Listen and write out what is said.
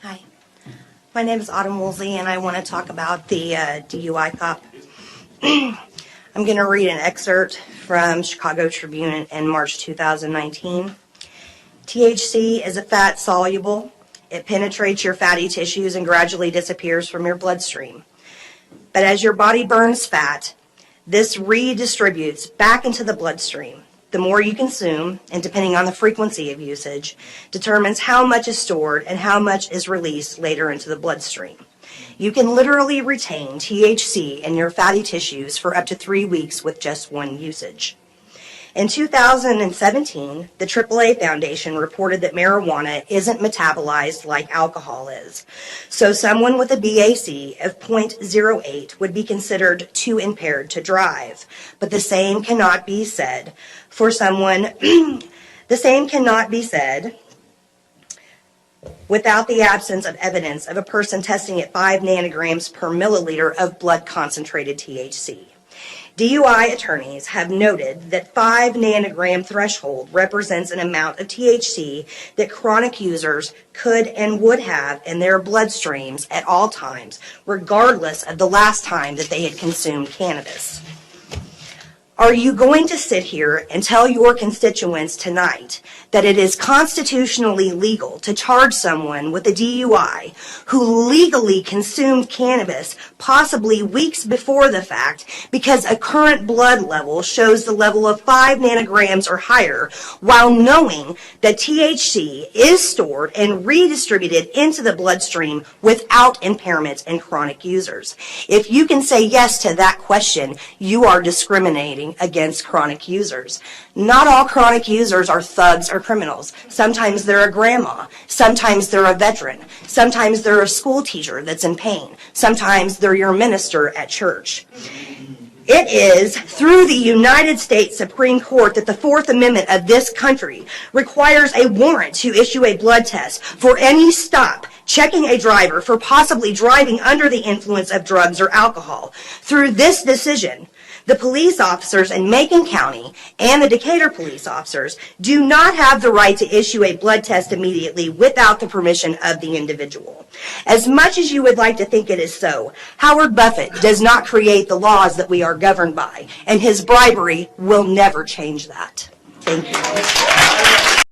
Hi, my name is Autumn Wolsley, and I want to talk about the DUI cop. I'm going to read an excerpt from Chicago Tribune in March 2019. THC is a fat soluble. It penetrates your fatty tissues and gradually disappears from your bloodstream. But as your body burns fat, this redistributes back into the bloodstream. The more you consume, and depending on the frequency of usage, determines how much is stored and how much is released later into the bloodstream. You can literally retain THC in your fatty tissues for up to 3 weeks with just one usage. In 2017, the AAA Foundation reported that marijuana isn't metabolized like alcohol is. So someone with a BAC of 0.08 would be considered too impaired to drive. But the same cannot be said for someone, without the absence of evidence of a person testing at 5 nanograms per milliliter of blood concentrated THC. DUI attorneys have noted that 5 nanogram threshold represents an amount of THC that chronic users could and would have in their bloodstreams at all times, regardless of the last time that they had consumed cannabis. Are you going to sit here and tell your constituents tonight that it is constitutionally legal to charge someone with a DUI who legally consumed cannabis possibly weeks before the fact because a current blood level shows the level of 5 nanograms or higher, while knowing that THC is stored and redistributed into the bloodstream without impairment in chronic users? If you can say yes to that question, you are discriminating against chronic users. Not all chronic users are thugs or criminals. Sometimes they're a grandma. Sometimes they're a veteran. Sometimes they're a school teacher that's in pain. Sometimes they're your minister at church. It is through the United States Supreme Court that the Fourth Amendment of this country requires a warrant to issue a blood test for any stop checking a driver for possibly driving under the influence of drugs or alcohol. Through this decision, the police officers in Macon County and the Decatur police officers do not have the right to issue a blood test immediately without the permission of the individual. As much as you would like to think it is so, Howard Buffett does not create the laws that we are governed by, and his bribery will never change that. Thank you.